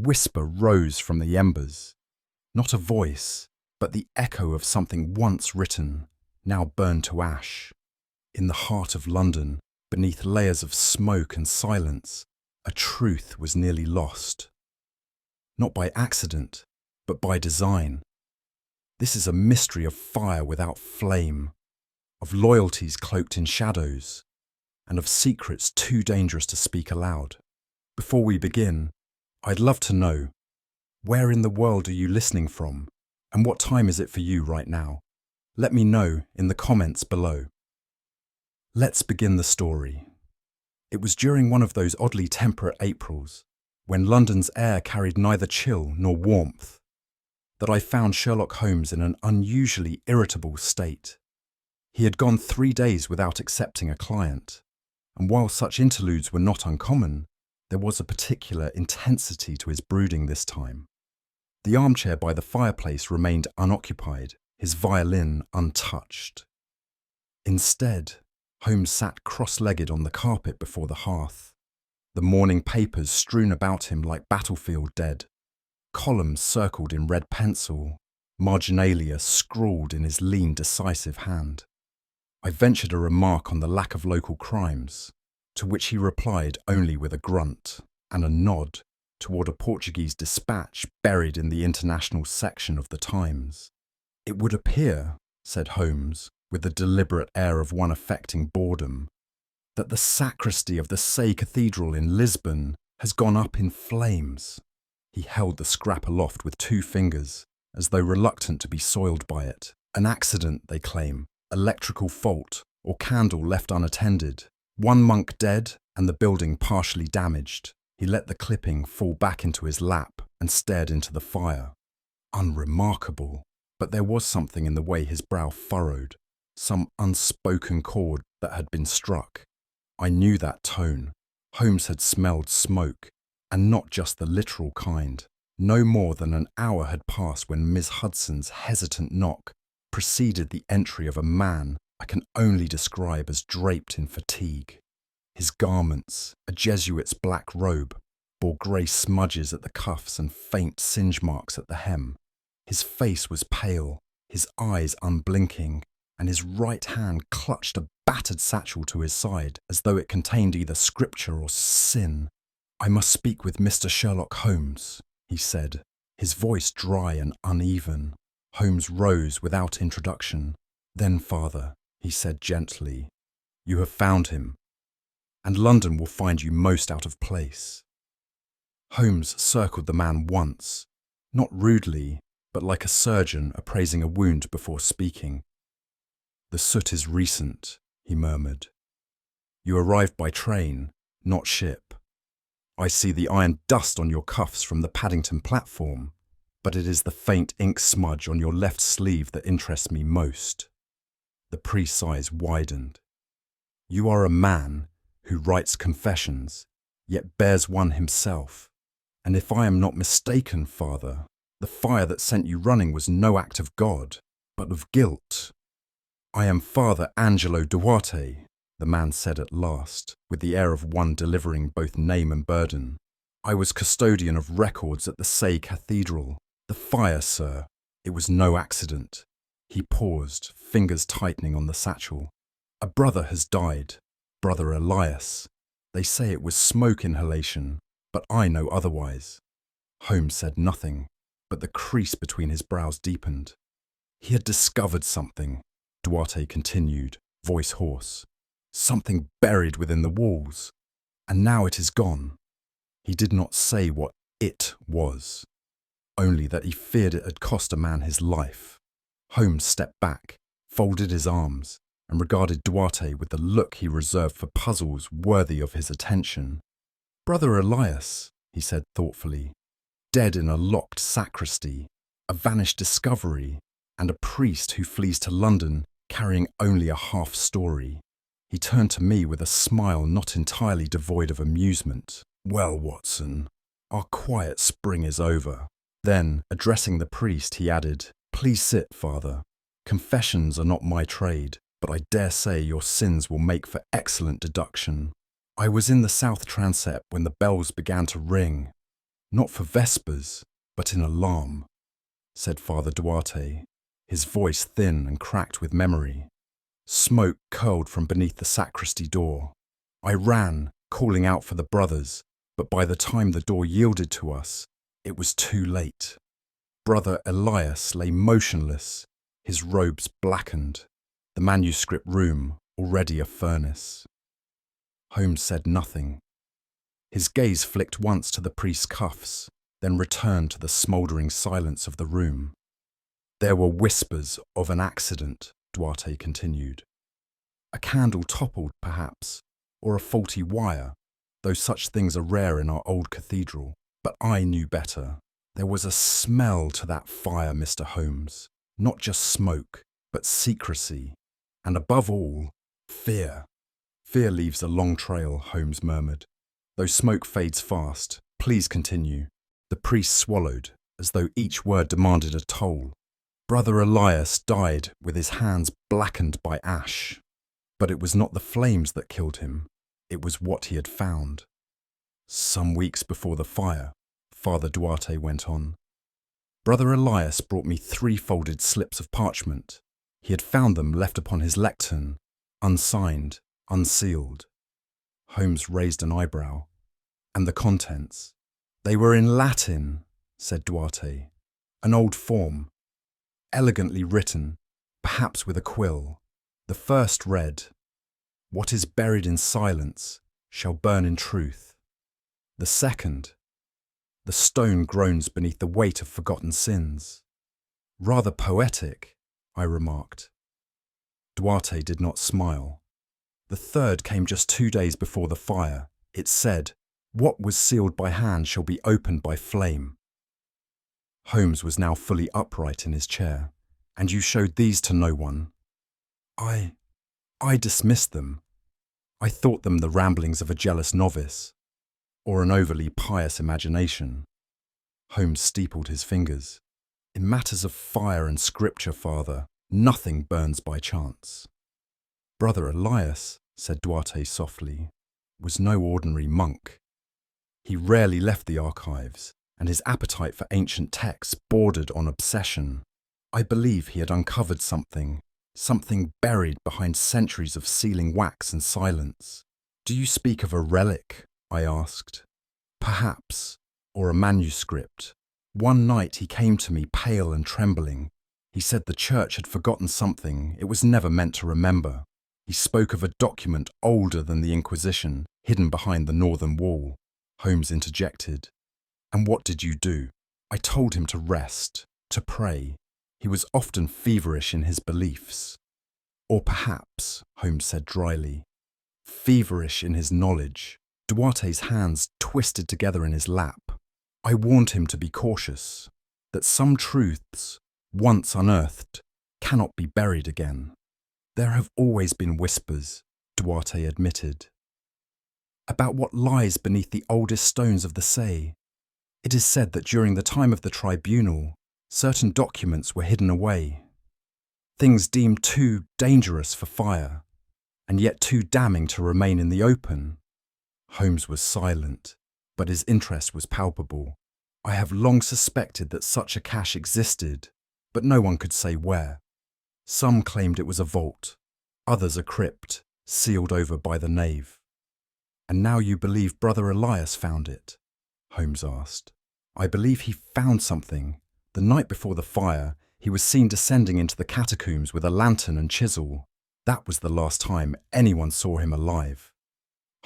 whisper rose from the embers. Not a voice, but the echo of something once written, now burned to ash. In the heart of London, beneath layers of smoke and silence, a truth was nearly lost. Not by accident, but by design. This is a mystery of fire without flame, of loyalties cloaked in shadows, and of secrets too dangerous to speak aloud. Before we begin, I'd love to know, where in the world are you listening from, and what time is it for you right now? Let me know in the comments below. Let's begin the story. It was during one of those oddly temperate Aprils, when London's air carried neither chill nor warmth, that I found Sherlock Holmes in an unusually irritable state. He had gone 3 days without accepting a client, and while such interludes were not uncommon, there was a particular intensity to his brooding this time. The armchair by the fireplace remained unoccupied, his violin untouched. Instead, Holmes sat cross-legged on the carpet before the hearth, the morning papers strewn about him like battlefield dead, columns circled in red pencil, marginalia scrawled in his lean, decisive hand. I ventured a remark on the lack of local crimes, to which he replied only with a grunt and a nod toward a Portuguese dispatch buried in the international section of the Times. "It would appear," said Holmes, with the deliberate air of one affecting boredom, "that the sacristy of the Sey Cathedral in Lisbon has gone up in flames." He held the scrap aloft with 2 fingers, as though reluctant to be soiled by it. "An accident, they claim, electrical fault, or candle left unattended. 1 monk dead and the building partially damaged." He let the clipping fall back into his lap and stared into the fire. Unremarkable, but there was something in the way his brow furrowed, some unspoken chord that had been struck. I knew that tone. Holmes had smelled smoke, and not just the literal kind. No more than an hour had passed when Miss Hudson's hesitant knock preceded the entry of a man I can only describe as draped in fatigue. His garments, a Jesuit's black robe, bore grey smudges at the cuffs and faint singe marks at the hem. His face was pale, his eyes unblinking, and his right hand clutched a battered satchel to his side as though it contained either scripture or sin. "I must speak with Mr. Sherlock Holmes," he said, his voice dry and uneven. Holmes rose without introduction. "Then, Father," he said gently, "you have found him, and London will find you most out of place." Holmes circled the man once, not rudely, but like a surgeon appraising a wound before speaking. "The soot is recent," he murmured. "You arrived by train, not ship. I see the iron dust on your cuffs from the Paddington platform, but it is the faint ink smudge on your left sleeve that interests me most." The priest's eyes widened. "You are a man who writes confessions, yet bears one himself. And if I am not mistaken, Father, the fire that sent you running was no act of God, but of guilt." "I am Father Angelo Dwarte," the man said at last, with the air of one delivering both name and burden. "I was custodian of records at the Sey Cathedral. The fire, sir, it was no accident." He paused, fingers tightening on the satchel. "A brother has died, Brother Elias. They say it was smoke inhalation, but I know otherwise." Holmes said nothing, but the crease between his brows deepened. "He had discovered something," Dwarte continued, voice hoarse. "Something buried within the walls, and now it is gone." He did not say what it was, only that he feared it had cost a man his life. Holmes stepped back, folded his arms, and regarded Dwarte with the look he reserved for puzzles worthy of his attention. "Brother Elias," he said thoughtfully, "dead in a locked sacristy, a vanished discovery, and a priest who flees to London carrying only a half story." He turned to me with a smile not entirely devoid of amusement. "Well, Watson, our quiet spring is over." Then, addressing the priest, he added, "Please sit, Father. Confessions are not my trade, but I dare say your sins will make for excellent deduction. I was in the south transept when the bells began to ring. Not for vespers, but in alarm, said Father Dwarte, his voice thin and cracked with memory. Smoke curled from beneath the sacristy door. I ran, calling out for the brothers, but by the time the door yielded to us, it was too late. Brother Elias lay motionless, his robes blackened, the manuscript room already a furnace. Holmes said nothing. His gaze flicked once to the priest's cuffs, then returned to the smouldering silence of the room. There were whispers of an accident, Dwarte continued. A candle toppled, perhaps, or a faulty wire, though such things are rare in our old cathedral. But I knew better. There was a smell to that fire, Mr. Holmes. Not just smoke, but secrecy. And above all, fear. Fear leaves a long trail, Holmes murmured. Though smoke fades fast, please continue. The priest swallowed, as though each word demanded a toll. Brother Elias died with his hands blackened by ash. But it was not the flames that killed him. It was what he had found. Some weeks before the fire, Father Dwarte went on, Brother Elias brought me 3 folded slips of parchment. He had found them left upon his lectern, unsigned, unsealed. Holmes raised an eyebrow. And the contents? They were in Latin, said Dwarte. An old form, elegantly written, perhaps with a quill. The first read, "What is buried in silence shall burn in truth." The second, "The stone groans beneath the weight of forgotten sins." Rather poetic, I remarked. Dwarte did not smile. The third came just 2 days before the fire. It said, "What was sealed by hand shall be opened by flame." Holmes was now fully upright in his chair. "And you showed these to no one?" I dismissed them. I thought them the ramblings of a jealous novice, or an overly pious imagination. Holmes steepled his fingers. "In matters of fire and scripture, Father, nothing burns by chance." Brother Elias, said Dwarte softly, was no ordinary monk. He rarely left the archives, and his appetite for ancient texts bordered on obsession. I believe he had uncovered something buried behind centuries of sealing wax and silence. "Do you speak of a relic?" I asked. "Perhaps, or a manuscript. One night he came to me pale and trembling. He said the church had forgotten something it was never meant to remember. He spoke of a document older than the Inquisition, hidden behind the northern wall." Holmes interjected. "And what did you do?" "I told him to rest, to pray. He was often feverish in his beliefs." "Or perhaps," Holmes said dryly, "feverish in his knowledge." Dwarte's hands twisted together in his lap. "I warned him to be cautious, that some truths, once unearthed, cannot be buried again." "There have always been whispers," Dwarte admitted, "about what lies beneath the oldest stones of the Say. It is said that during the time of the tribunal, certain documents were hidden away, things deemed too dangerous for fire, and yet too damning to remain in the open." Holmes was silent, but his interest was palpable. "I have long suspected that such a cache existed, but no one could say where. Some claimed it was a vault, others a crypt, sealed over by the nave." "And now you believe Brother Elias found it?" Holmes asked. "I believe he found something. The night before the fire, he was seen descending into the catacombs with a lantern and chisel. That was the last time anyone saw him alive."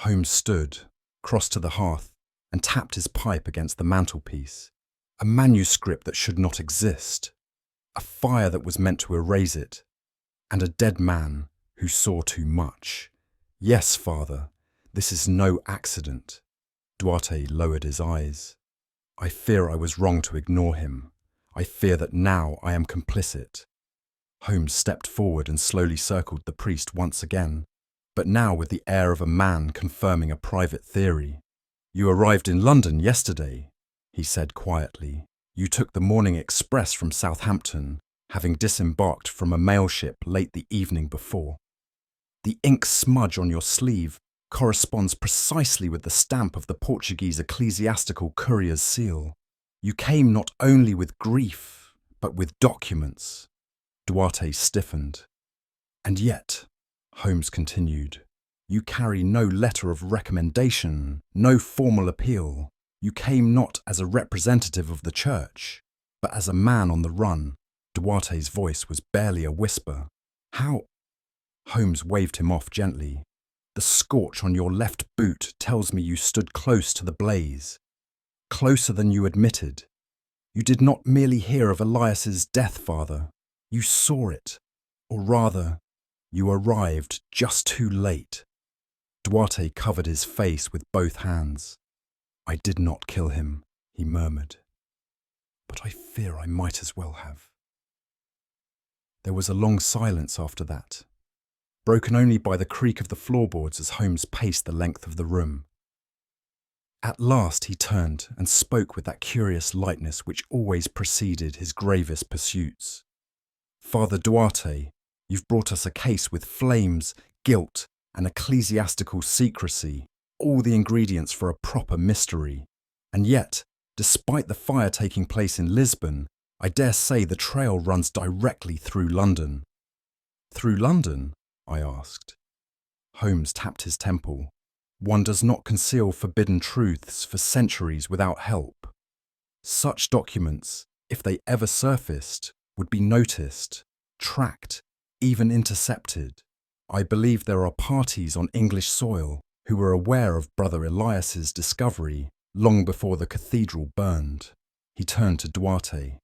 Holmes stood, crossed to the hearth, and tapped his pipe against the mantelpiece. A manuscript that should not exist. A fire that was meant to erase it. And a dead man who saw too much. "Yes, Father, this is no accident." Dwarte lowered his eyes. "I fear I was wrong to ignore him. I fear that now I am complicit." Holmes stepped forward and slowly circled the priest once again, but now with the air of a man confirming a private theory. "You arrived in London yesterday," he said quietly. "You took the morning express from Southampton, having disembarked from a mail ship late the evening before. The ink smudge on your sleeve corresponds precisely with the stamp of the Portuguese ecclesiastical courier's seal. You came not only with grief, but with documents. Dwarte stiffened. And yet, Holmes continued, you carry no letter of recommendation, no formal appeal. You came not as a representative of the church, but as a man on the run. Dwarte's voice was barely a whisper. How? Holmes waved him off gently. The scorch on your left boot tells me you stood close to the blaze. Closer than you admitted. You did not merely hear of Elias's death, father. You saw it. Or rather, you arrived just too late. Dwarte covered his face with both hands. I did not kill him, he murmured. But I fear I might as well have. There was a long silence after that, broken only by the creak of the floorboards as Holmes paced the length of the room. At last he turned and spoke with that curious lightness which always preceded his gravest pursuits. Father Dwarte, you've brought us a case with flames, guilt, and ecclesiastical secrecy, all the ingredients for a proper mystery. And yet, despite the fire taking place in Lisbon, I dare say the trail runs directly through London. Through London? I asked. Holmes tapped his temple. One does not conceal forbidden truths for centuries without help. Such documents, if they ever surfaced, would be noticed, tracked, even intercepted. I believe there are parties on English soil who were aware of Brother Elias's discovery long before the cathedral burned. He turned to Dwarte.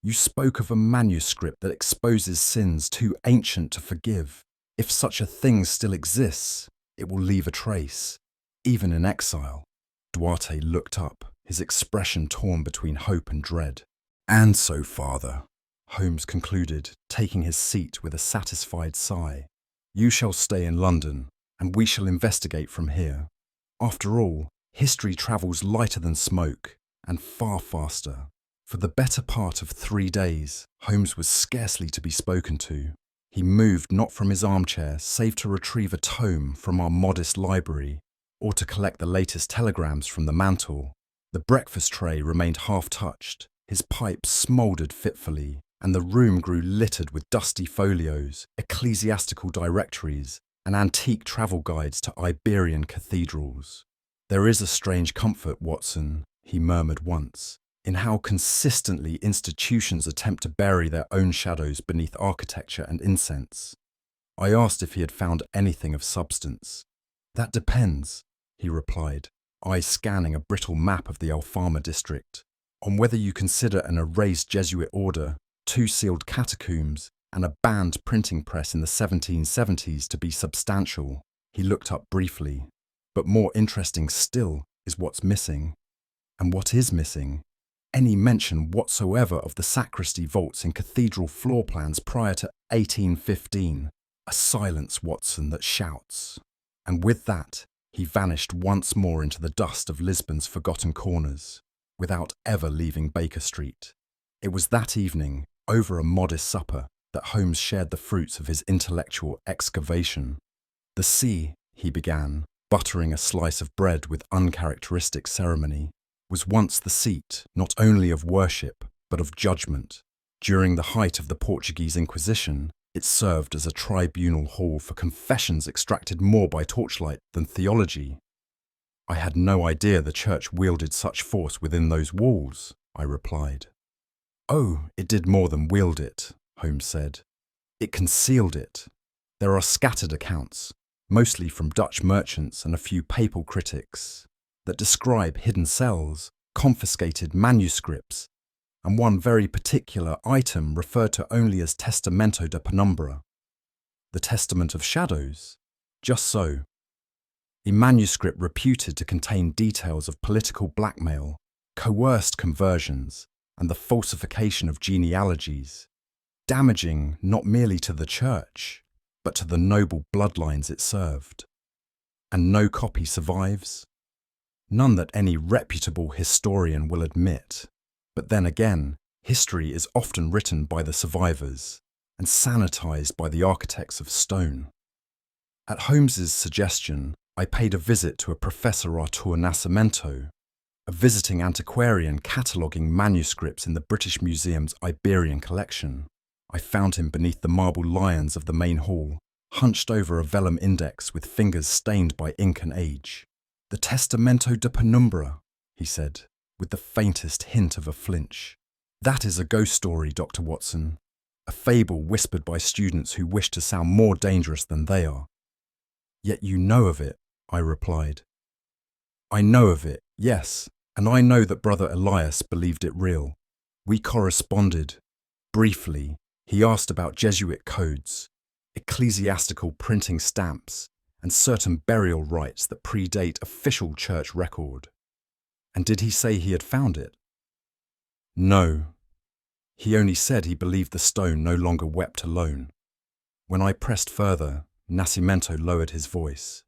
You spoke of a manuscript that exposes sins too ancient to forgive. If such a thing still exists, it will leave a trace, even in exile. Dwarte looked up, his expression torn between hope and dread. And so, father, Holmes concluded, taking his seat with a satisfied sigh, you shall stay in London, and we shall investigate from here. After all, history travels lighter than smoke, and far faster. For the better part of 3 days, Holmes was scarcely to be spoken to. He moved not from his armchair save to retrieve a tome from our modest library, or to collect the latest telegrams from the mantel. The breakfast tray remained half-touched, his pipe smouldered fitfully, and the room grew littered with dusty folios, ecclesiastical directories, and antique travel guides to Iberian cathedrals. There is a strange comfort, Watson, he murmured once, in how consistently institutions attempt to bury their own shadows beneath architecture and incense. I asked if he had found anything of substance. That depends, he replied, eyes scanning a brittle map of the Alfama district, on whether you consider an erased Jesuit order, 2 sealed catacombs, and a banned printing press in the 1770s to be substantial. He looked up briefly. But more interesting still is what's missing. And what is missing? Any mention whatsoever of the sacristy vaults in cathedral floor plans prior to 1815. A silence, Watson, that shouts. And with that, he vanished once more into the dust of Lisbon's forgotten corners, without ever leaving Baker Street. It was that evening, over a modest supper, that Holmes shared the fruits of his intellectual excavation. The sea, he began, buttering a slice of bread with uncharacteristic ceremony, was once the seat not only of worship, but of judgment. During the height of the Portuguese Inquisition, it served as a tribunal hall for confessions extracted more by torchlight than theology. I had no idea the church wielded such force within those walls, I replied. Oh, it did more than wield it, Holmes said. It concealed it. There are scattered accounts, mostly from Dutch merchants and a few papal critics, that describe hidden cells, confiscated manuscripts, and one very particular item referred to only as Testamento de Penumbra. The Testament of Shadows? Just so. A manuscript reputed to contain details of political blackmail, coerced conversions, and the falsification of genealogies, damaging not merely to the church, but to the noble bloodlines it served. And no copy survives? None that any reputable historian will admit. But then again, history is often written by the survivors and sanitized by the architects of stone. At Holmes's suggestion, I paid a visit to a Professor Arthur Nascimento, a visiting antiquarian cataloguing manuscripts in the British Museum's Iberian collection. I found him beneath the marble lions of the main hall, hunched over a vellum index with fingers stained by ink and age. "The Testamento de Penumbra," he said, with the faintest hint of a flinch. "That is a ghost story, Dr. Watson, a fable whispered by students who wish to sound more dangerous than they are." "Yet you know of it," I replied. "I know of it, yes, and I know that Brother Elias believed it real. We corresponded. Briefly, he asked about Jesuit codes, ecclesiastical printing stamps, and certain burial rites that predate official church record." "And did he say he had found it?" "No. He only said he believed the stone no longer wept alone." When I pressed further, Nascimento lowered his voice.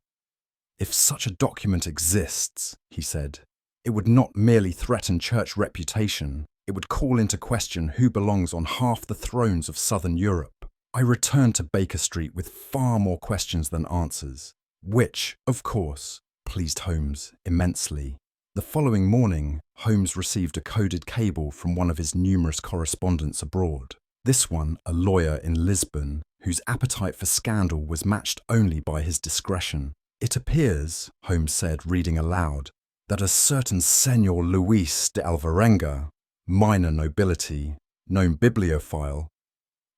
"If such a document exists," he said, "it would not merely threaten church reputation, it would call into question who belongs on half the thrones of southern Europe." I returned to Baker Street with far more questions than answers, which, of course, pleased Holmes immensely. The following morning, Holmes received a coded cable from one of his numerous correspondents abroad. This one, a lawyer in Lisbon, whose appetite for scandal was matched only by his discretion. "It appears," Holmes said, reading aloud, "that a certain Senor Luis de Alvarenga, minor nobility, known bibliophile,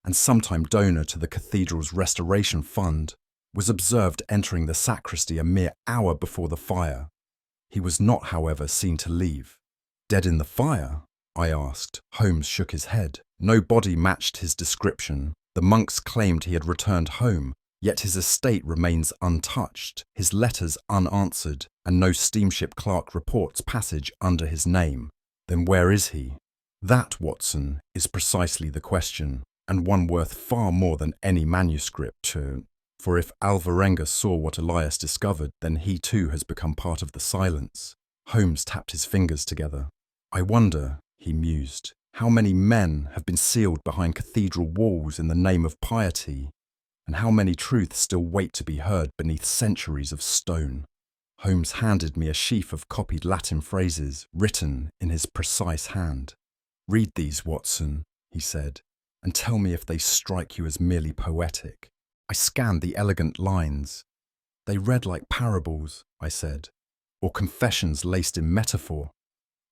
and sometime donor to the cathedral's restoration fund, was observed entering the sacristy a mere hour before the fire. He was not, however, seen to leave." "Dead in the fire?" I asked. Holmes shook his head. "No body matched his description. The monks claimed he had returned home, yet his estate remains untouched, his letters unanswered, and no steamship clerk reports passage under his name. Then where is he?" "That, Watson, is precisely the question, and one worth far more than any manuscript. For if Alvarenga saw what Elias discovered, then he too has become part of the silence." Holmes tapped his fingers together. "I wonder," he mused, "how many men have been sealed behind cathedral walls in the name of piety, and how many truths still wait to be heard beneath centuries of stone." Holmes handed me a sheaf of copied Latin phrases written in his precise hand. "Read these, Watson," he said, "and tell me if they strike you as merely poetic." I scanned the elegant lines. "They read like parables," I said, "or confessions laced in metaphor."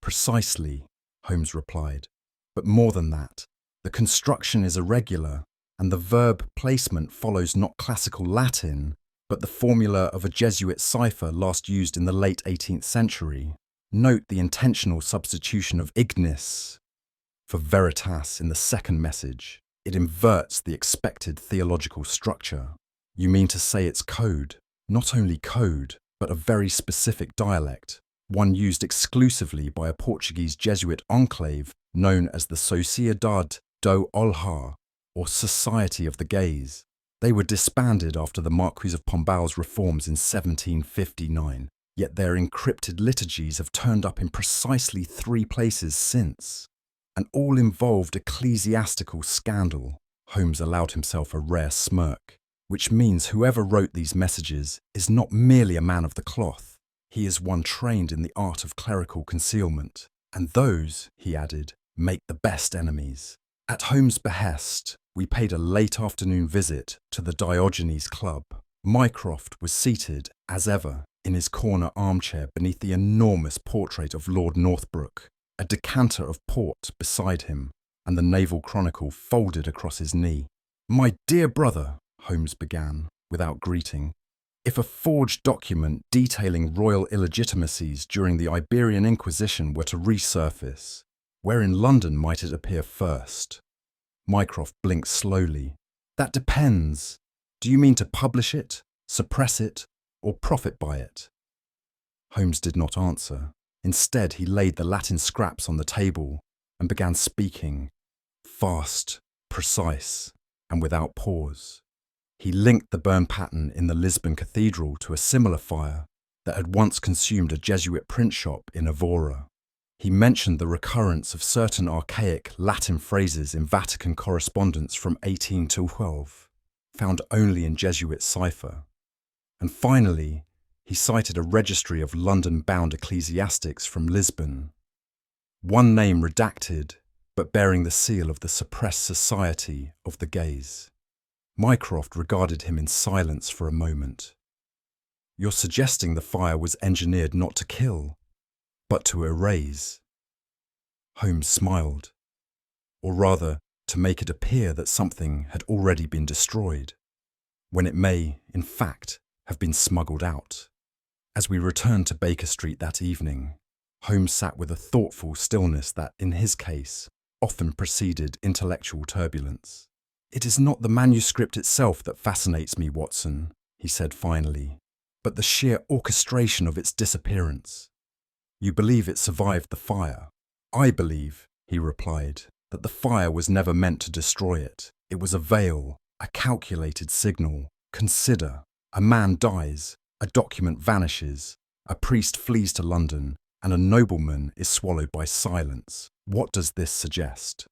"Precisely," Holmes replied. "But more than that, the construction is irregular, and the verb placement follows not classical Latin, but the formula of a Jesuit cipher last used in the late 18th century. Note the intentional substitution of ignis for veritas in the second message. It inverts the expected theological structure." "You mean to say it's code?" "Not only code, but a very specific dialect, one used exclusively by a Portuguese Jesuit enclave known as the Sociedade do Olhar, or Society of the Gaze. They were disbanded after the Marquis of Pombal's reforms in 1759, yet their encrypted liturgies have turned up in precisely 3 places since. And all involved ecclesiastical scandal." Holmes allowed himself a rare smirk. "Which means whoever wrote these messages is not merely a man of the cloth. He is one trained in the art of clerical concealment. And those," he added, "make the best enemies." At Holmes' behest, we paid a late afternoon visit to the Diogenes Club. Mycroft was seated, as ever, in his corner armchair beneath the enormous portrait of Lord Northbrook, a decanter of port beside him, and the Naval Chronicle folded across his knee. "My dear brother," Holmes began, without greeting, "if a forged document detailing royal illegitimacies during the Iberian Inquisition were to resurface, where in London might it appear first?" Mycroft blinked slowly. "That depends. Do you mean to publish it, suppress it, or profit by it?" Holmes did not answer. Instead, he laid the Latin scraps on the table and began speaking, fast, precise, and without pause. He linked the burn pattern in the Lisbon Cathedral to a similar fire that had once consumed a Jesuit print shop in Evora. He mentioned the recurrence of certain archaic Latin phrases in Vatican correspondence from 1812, found only in Jesuit cipher. And finally, He cited a registry of London-bound ecclesiastics from Lisbon. One name redacted, but bearing the seal of the suppressed society of the gays. Mycroft regarded him in silence for a moment. "You're suggesting the fire was engineered not to kill, but to erase." Holmes smiled. "Or rather, to make it appear that something had already been destroyed, when it may, in fact, have been smuggled out." As we returned to Baker Street that evening, Holmes sat with a thoughtful stillness that, in his case, often preceded intellectual turbulence. "It is not the manuscript itself that fascinates me, Watson," he said finally, "but the sheer orchestration of its disappearance. You believe it survived the fire." "I believe," he replied, "that the fire was never meant to destroy it. It was a veil, a calculated signal. Consider, a man dies, a document vanishes, a priest flees to London, and a nobleman is swallowed by silence. What does this suggest?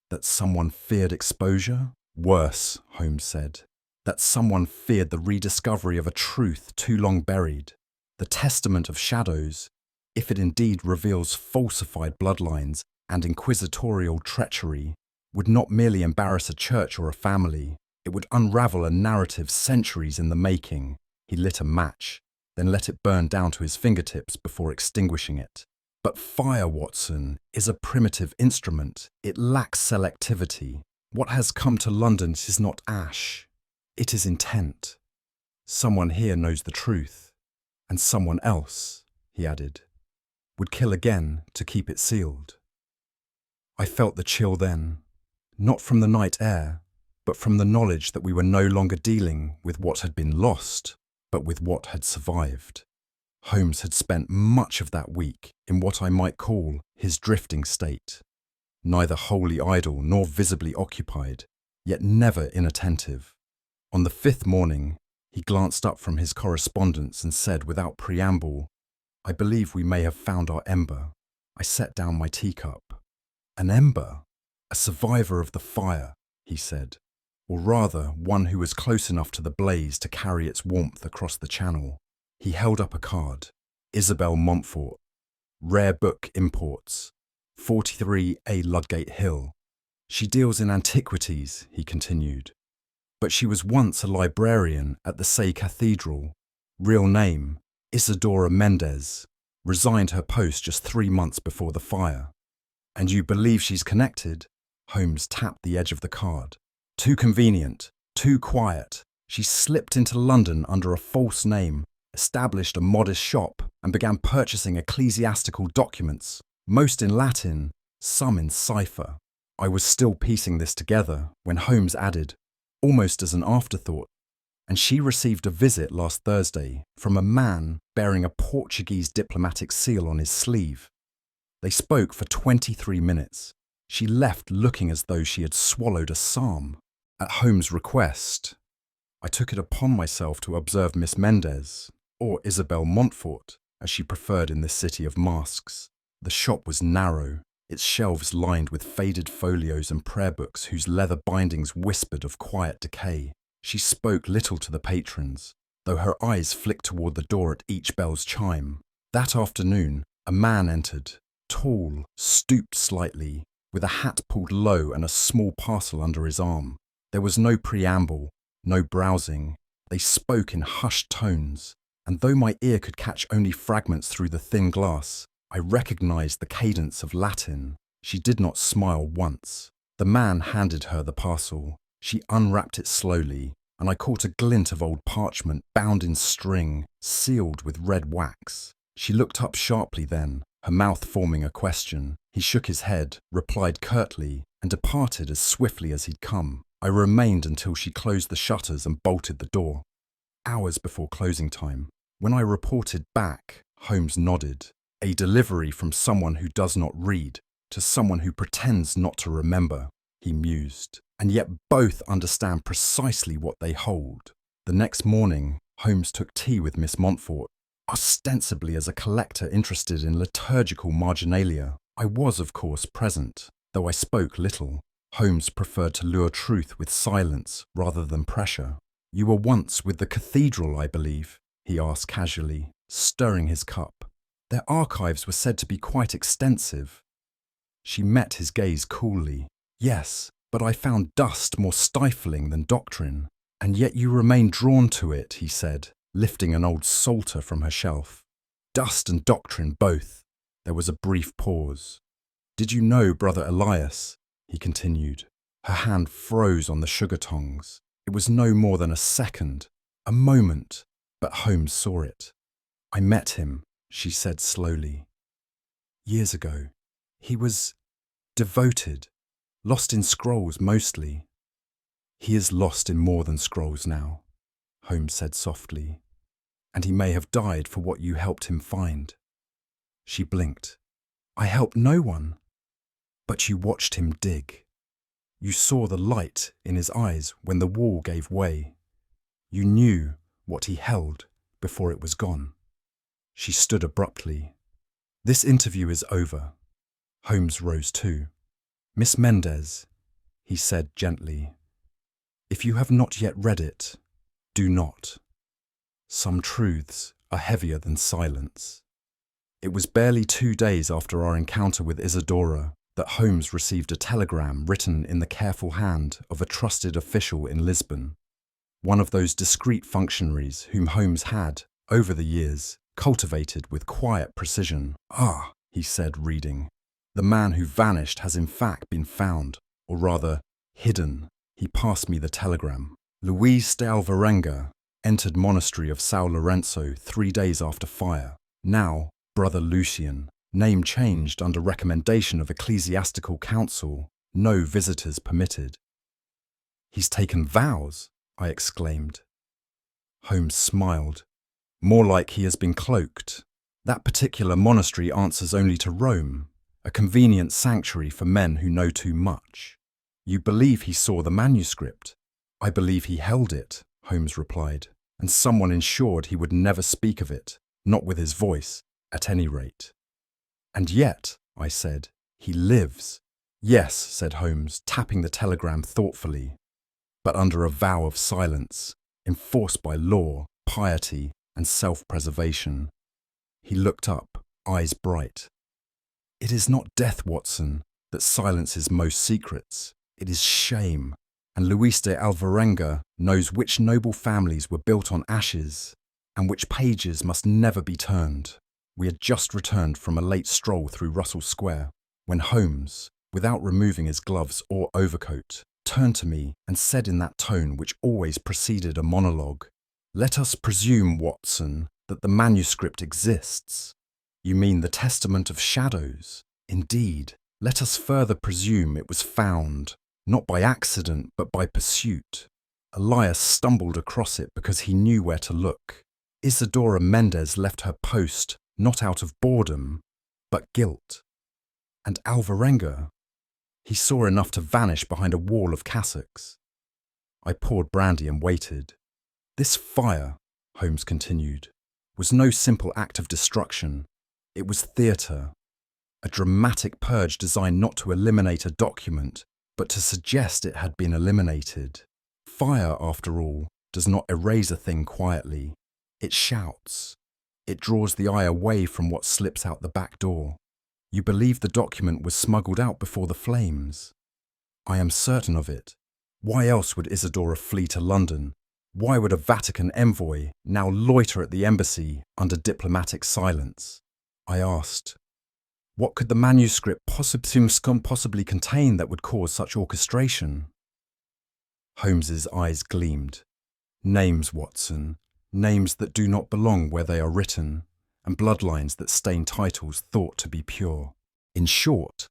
That someone feared exposure? Worse," Holmes said, "that someone feared the rediscovery of a truth too long buried. The testament of shadows, if it indeed reveals falsified bloodlines and inquisitorial treachery, would not merely embarrass a church or a family, it would unravel a narrative centuries in the making." He lit a match, then let it burn down to his fingertips before extinguishing it. "But fire, Watson, is a primitive instrument. It lacks selectivity. What has come to London is not ash. It is intent. Someone here knows the truth, and someone else," he added, "would kill again to keep it sealed." I felt the chill then, not from the night air, but from the knowledge that we were no longer dealing with what had been lost, but with what had survived. Holmes had spent much of that week in what I might call his drifting state, neither wholly idle nor visibly occupied, yet never inattentive. On the fifth morning, he glanced up from his correspondence and said without preamble, "I believe we may have found our ember." I set down my teacup. "An ember? A survivor of the fire," he said, "or rather one who was close enough to the blaze to carry its warmth across the channel." He held up a card. "Isabel Montfort, Rare Book Imports, 43A Ludgate Hill. She deals in antiquities," he continued. "But she was once a librarian at the Sir Cathedral. Real name, Isidora Mendez. Resigned her post just 3 months before the fire." "And you believe she's connected?" Holmes tapped the edge of the card. "Too convenient, too quiet. She slipped into London under a false name, established a modest shop, and began purchasing ecclesiastical documents, most in Latin, some in cipher." I was still piecing this together when Holmes added, almost as an afterthought, "And she received a visit last Thursday from a man bearing a Portuguese diplomatic seal on his sleeve. They spoke for 23 minutes. She left looking as though she had swallowed a psalm. At Holmes' request, I took it upon myself to observe Miss Mendez, or Isabel Montfort, as she preferred in this city of masks. The shop was narrow, its shelves lined with faded folios and prayer books whose leather bindings whispered of quiet decay. She spoke little to the patrons, though her eyes flicked toward the door at each bell's chime. That afternoon, a man entered, tall, stooped slightly, with a hat pulled low and a small parcel under his arm. There was no preamble, no browsing. They spoke in hushed tones, and though my ear could catch only fragments through the thin glass, I recognized the cadence of Latin. She did not smile once. The man handed her the parcel. She unwrapped it slowly, and I caught a glint of old parchment bound in string, sealed with red wax. She looked up sharply then, her mouth forming a question. He shook his head, replied curtly, and departed as swiftly as he'd come. I remained until she closed the shutters and bolted the door. Hours before closing time, when I reported back, Holmes nodded. A delivery from someone who does not read to someone who pretends not to remember, he mused. And yet both understand precisely what they hold. The next morning, Holmes took tea with Miss Montfort, ostensibly as a collector interested in liturgical marginalia. I was, of course, present, though I spoke little. Holmes preferred to lure truth with silence rather than pressure. "You were once with the cathedral, I believe?" he asked casually. stirring his cup. Their archives were said to be quite extensive. She met his gaze coolly. Yes, but I found dust more stifling than doctrine. And yet you remain drawn to it, he said, lifting an old psalter from her shelf. Dust and doctrine both. There was a brief pause. Did you know Brother Elias? He continued. Her hand froze on the sugar tongs. It was no more than a second, a moment, but Holmes saw it. I met him, she said slowly. Years ago. He was devoted, lost in scrolls mostly. He is lost in more than scrolls now, Holmes said softly, and he may have died for what you helped him find. She blinked. I helped no one. But you watched him dig. You saw the light in his eyes when the wall gave way. You knew what he held before it was gone. She stood abruptly. This interview is over. Holmes rose too. Miss Mendez, he said gently, if you have not yet read it, do not. Some truths are heavier than silence. It was barely 2 days after our encounter with Isidora that Holmes received a telegram written in the careful hand of a trusted official in Lisbon, one of those discreet functionaries whom Holmes had, over the years, cultivated with quiet precision. Ah, he said, reading. The man who vanished has in fact been found, or rather, hidden. He passed me the telegram. Luis de Alvarenga entered monastery of São Lourenço 3 days after fire. Now, Brother Lucian. Name changed under recommendation of ecclesiastical council. No visitors permitted. He's taken vows, I exclaimed. Holmes smiled. More like he has been cloaked. That particular monastery answers only to Rome, a convenient sanctuary for men who know too much. You believe he saw the manuscript? I believe he held it, Holmes replied, and someone ensured he would never speak of it, not with his voice, at any rate. And yet, I said, he lives. Yes, said Holmes, tapping the telegram thoughtfully, but under a vow of silence, enforced by law, piety, and self-preservation. He looked up, eyes bright. It is not death, Watson, that silences most secrets. It is shame, and Luis de Alvarenga knows which noble families were built on ashes, and which pages must never be turned. We had just returned from a late stroll through Russell Square, when Holmes, without removing his gloves or overcoat, turned to me and said in that tone which always preceded a monologue, Let us presume, Watson, that the manuscript exists. You mean the Testament of Shadows? Indeed, let us further presume it was found, not by accident but by pursuit. Elias stumbled across it because he knew where to look. Isidora Mendez left her post not out of boredom, but guilt. And Alvarenga, he saw enough to vanish behind a wall of cassocks. I poured brandy and waited. This fire, Holmes continued, was no simple act of destruction. It was theatre, a dramatic purge designed not to eliminate a document, but to suggest it had been eliminated. Fire, after all, does not erase a thing quietly. It shouts. It draws the eye away from what slips out the back door. You believe the document was smuggled out before the flames? I am certain of it. Why else would Isidora flee to London? Why would a Vatican envoy now loiter at the embassy under diplomatic silence? I asked. What could the manuscript possibly contain that would cause such orchestration? Holmes's eyes gleamed. Names, Watson. Names that do not belong where they are written, and bloodlines that stain titles thought to be pure. In short,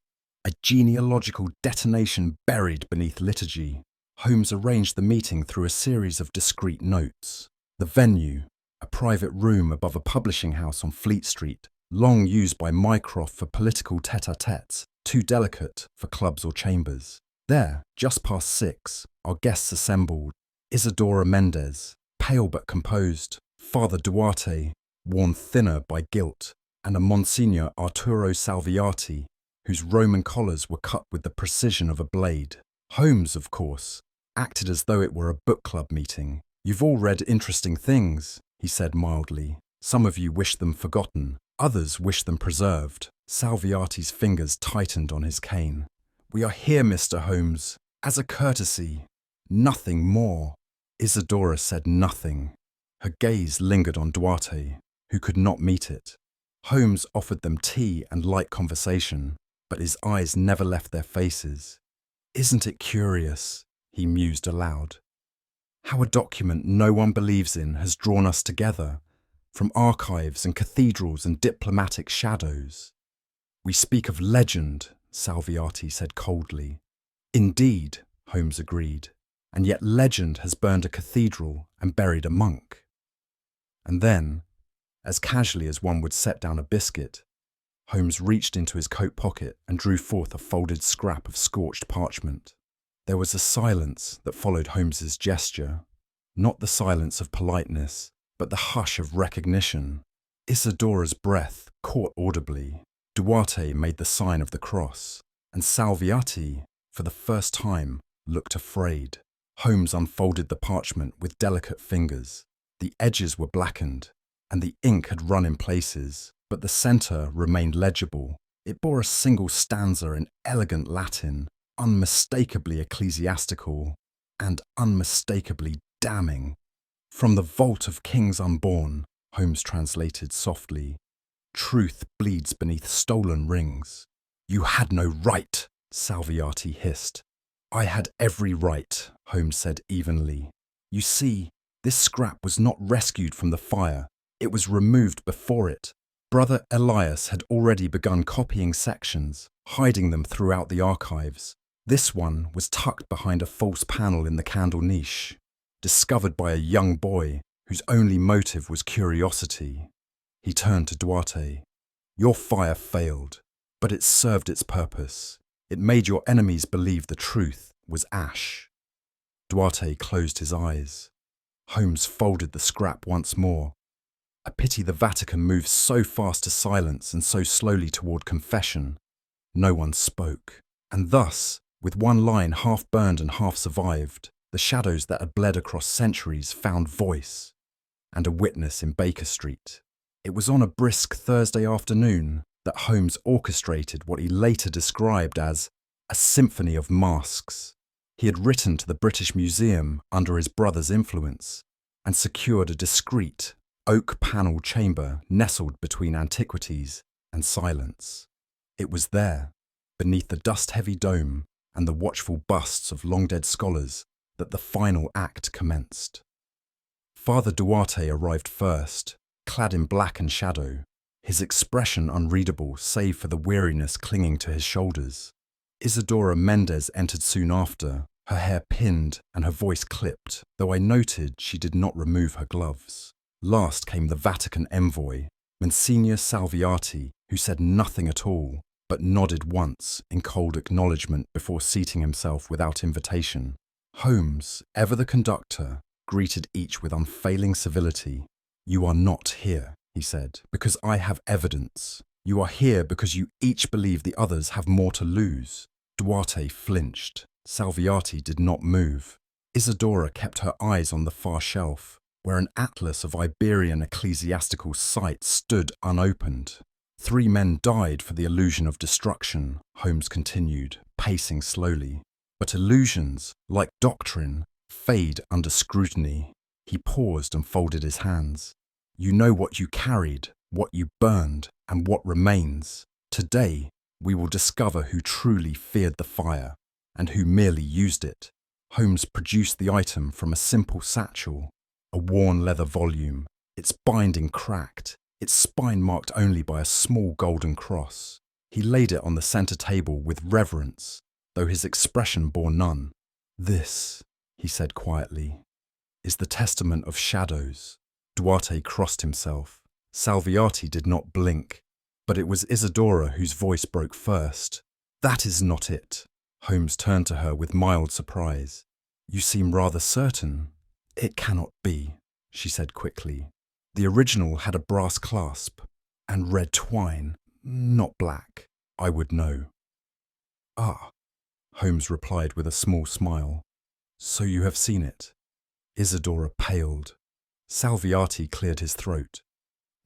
a genealogical detonation buried beneath liturgy. Holmes arranged the meeting through a series of discreet notes. The venue, a private room above a publishing house on Fleet Street, long used by Mycroft for political tête-à-têtes, too delicate for clubs or chambers. There, just past 6, our guests assembled. Isidora Mendez, pale but composed, Father Dwarte, worn thinner by guilt, and a Monsignor Arturo Salviati, whose Roman collars were cut with the precision of a blade. Holmes, of course, acted as though it were a book club meeting. You've all read interesting things, he said mildly. Some of you wish them forgotten, others wish them preserved. Salviati's fingers tightened on his cane. We are here, Mr. Holmes, as a courtesy. Nothing more. Isidora said nothing. Her gaze lingered on Dwarte, who could not meet it. Holmes offered them tea and light conversation, but his eyes never left their faces. Isn't it curious, he mused aloud, how a document no one believes in has drawn us together, from archives and cathedrals and diplomatic shadows. We speak of legend, Salviati said coldly. Indeed, Holmes agreed, and yet legend has burned a cathedral and buried a monk. And then, as casually as one would set down a biscuit, Holmes reached into his coat pocket and drew forth a folded scrap of scorched parchment. There was a silence that followed Holmes's gesture, not the silence of politeness, but the hush of recognition. Isidora's breath caught audibly. Dwarte made the sign of the cross, and Salviati, for the first time, looked afraid. Holmes unfolded the parchment with delicate fingers. The edges were blackened, and the ink had run in places, but the centre remained legible. It bore a single stanza in elegant Latin, unmistakably ecclesiastical and unmistakably damning. From the vault of kings unborn, Holmes translated softly, truth bleeds beneath stolen rings. You had no right, Salviati hissed. I had every right, Holmes said evenly. You see, this scrap was not rescued from the fire. It was removed before it. Brother Elias had already begun copying sections, hiding them throughout the archives. This one was tucked behind a false panel in the candle niche, discovered by a young boy whose only motive was curiosity. He turned to Dwarte. Your fire failed, but it served its purpose. It made your enemies believe the truth was ash. Dwarte closed his eyes. Holmes folded the scrap once more. I pity the Vatican moves so fast to silence and so slowly toward confession. No one spoke, and thus, with one line half burned and half survived, the shadows that had bled across centuries found voice, and a witness in Baker Street. It was on a brisk Thursday afternoon that Holmes orchestrated what he later described as a symphony of masks. He had written to the British Museum under his brother's influence and secured a discreet, oak-panelled chamber nestled between antiquities and silence. It was there, beneath the dust-heavy dome and the watchful busts of long-dead scholars, that the final act commenced. Father Dwarte arrived first, clad in black and shadow, his expression unreadable save for the weariness clinging to his shoulders. Isidora Mendez entered soon after, her hair pinned and her voice clipped, though I noted she did not remove her gloves. Last came the Vatican envoy, Monsignor Salviati, who said nothing at all, but nodded once in cold acknowledgement before seating himself without invitation. Holmes, ever the conductor, greeted each with unfailing civility. You are not here, he said, because I have evidence. You are here because you each believe the others have more to lose. Dwarte flinched. Salviati did not move. Isidora kept her eyes on the far shelf, where an atlas of Iberian ecclesiastical sites stood unopened. 3 men died for the illusion of destruction, Holmes continued, pacing slowly. But illusions, like doctrine, fade under scrutiny. He paused and folded his hands. You know what you carried, what you burned, and what remains. Today, we will discover who truly feared the fire, and who merely used it. Holmes produced the item from a simple satchel, a worn leather volume, its binding cracked, its spine marked only by a small golden cross. He laid it on the centre table with reverence, though his expression bore none. This, he said quietly, is the testament of shadows. Dwarte crossed himself. Salviati did not blink, but it was Isidora whose voice broke first. That is not it. Holmes turned to her with mild surprise. You seem rather certain. It cannot be, she said quickly. The original had a brass clasp and red twine, not black. I would know. Ah, Holmes replied with a small smile. So you have seen it. Isidora paled. Salviati cleared his throat.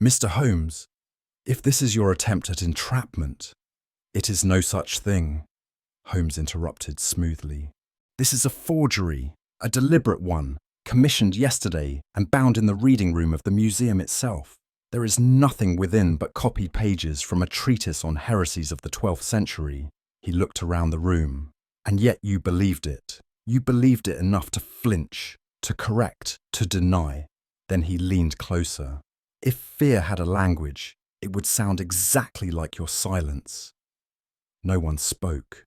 Mr. Holmes, if this is your attempt at entrapment, it is no such thing, Holmes interrupted smoothly. This is a forgery, a deliberate one, commissioned yesterday and bound in the reading room of the museum itself. There is nothing within but copied pages from a treatise on heresies of the 12th century. He looked around the room. And yet you believed it. You believed it enough to flinch, to correct, to deny. Then he leaned closer. If fear had a language, it would sound exactly like your silence. No one spoke.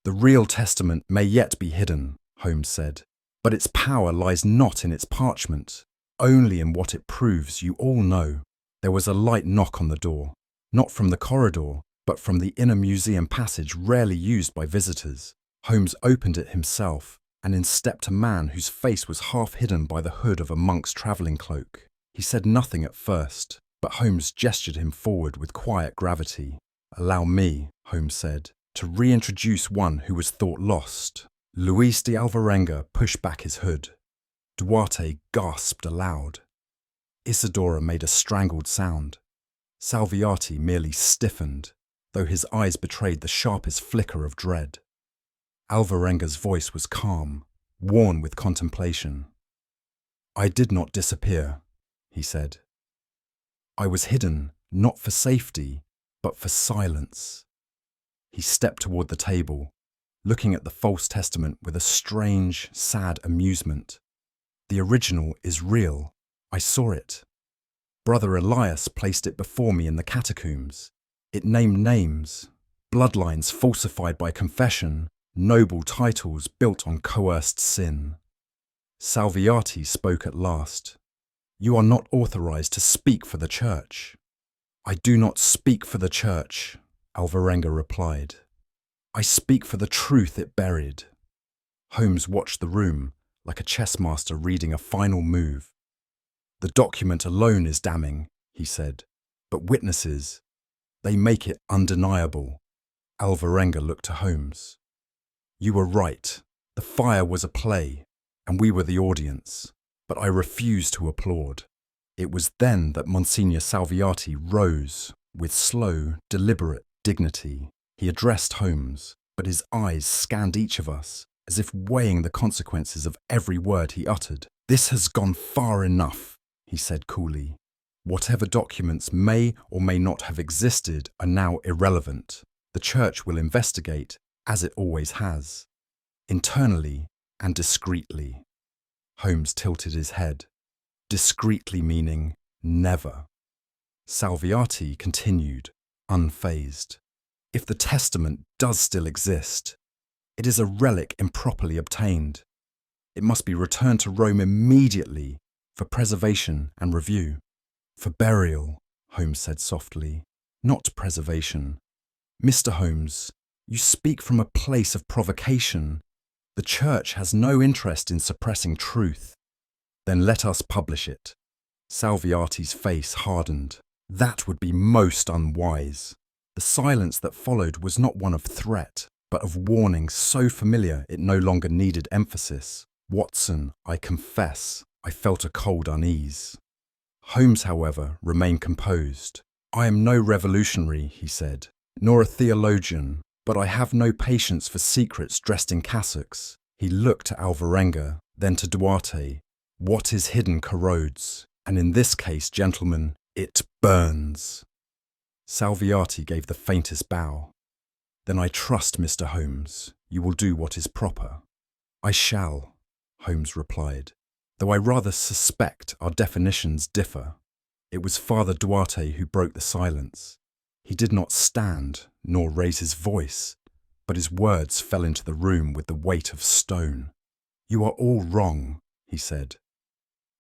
The real testament may yet be hidden, Holmes said, but its power lies not in its parchment, only in what it proves. You all know. There was a light knock on the door, not from the corridor, but from the inner museum passage rarely used by visitors. Holmes opened it himself, and in stepped a man whose face was half hidden by the hood of a monk's travelling cloak. He said nothing at first, but Holmes gestured him forward with quiet gravity. "Allow me," Holmes said, "to reintroduce one who was thought lost." Luis de Alvarenga pushed back his hood. Dwarte gasped aloud. Isidora made a strangled sound. Salviati merely stiffened, though his eyes betrayed the sharpest flicker of dread. Alvarenga's voice was calm, worn with contemplation. "I did not disappear," he said. "I was hidden, not for safety, but for silence." He stepped toward the table, looking at the false testament with a strange, sad amusement. "The original is real. I saw it. Brother Elias placed it before me in the catacombs. It named names, bloodlines falsified by confession, noble titles built on coerced sin." Salviati spoke at last. "You are not authorized to speak for the Church." "I do not speak for the Church," Alvarenga replied. "I speak for the truth it buried." Holmes watched the room, like a chess master reading a final move. "The document alone is damning," he said, "but witnesses, they make it undeniable." Alvarenga looked to Holmes. "You were right. The fire was a play, and we were the audience, but I refuse to applaud." It was then that Monsignor Salviati rose with slow, deliberate dignity. He addressed Holmes, but his eyes scanned each of us, as if weighing the consequences of every word he uttered. "This has gone far enough," he said coolly. "Whatever documents may or may not have existed are now irrelevant. The Church will investigate, as it always has, internally and discreetly." Holmes tilted his head. "Discreetly meaning never." Salviati continued, unfazed. "If the testament does still exist, it is a relic improperly obtained. It must be returned to Rome immediately for preservation and review." "For burial," Holmes said softly, "not preservation. Mr. Holmes, you speak from a place of provocation. The Church has no interest in suppressing truth." "Then let us publish it." Salviati's face hardened. "That would be most unwise." The silence that followed was not one of threat, but of warning so familiar it no longer needed emphasis. "Watson, I confess, I felt a cold unease." Holmes, however, remained composed. "I am no revolutionary," he said, "nor a theologian, but I have no patience for secrets dressed in cassocks." He looked to Alvarenga, then to Dwarte. "What is hidden corrodes, and in this case, gentlemen, it burns." Salviati gave the faintest bow. "Then I trust, Mr. Holmes, you will do what is proper." "I shall," Holmes replied, "though I rather suspect our definitions differ." It was Father Dwarte who broke the silence. He did not stand, nor raise his voice, but his words fell into the room with the weight of stone. "You are all wrong," he said.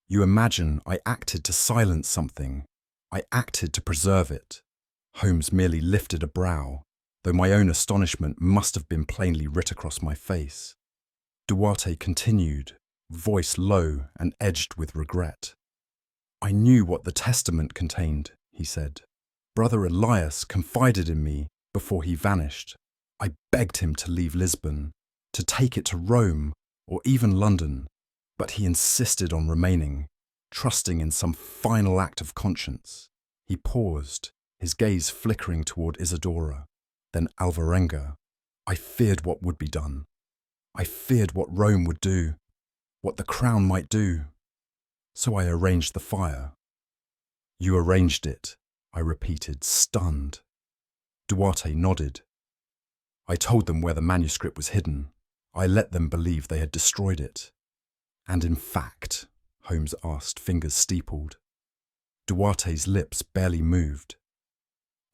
"You imagine I acted to silence something. I acted to preserve it." Holmes merely lifted a brow, though my own astonishment must have been plainly writ across my face. Dwarte continued, voice low and edged with regret. "I knew what the testament contained," he said. "Brother Elias confided in me before he vanished. I begged him to leave Lisbon, to take it to Rome or even London, but he insisted on remaining, trusting in some final act of conscience. He paused, his gaze flickering toward Isidora, then Alvarenga. I feared what would be done. I feared what Rome would do, what the crown might do. So I arranged the fire. You arranged it, I repeated, stunned. Dwarte nodded. I told them where the manuscript was hidden. I let them believe they had destroyed it. And in fact, Holmes asked, fingers steepled. Dwarte's lips barely moved.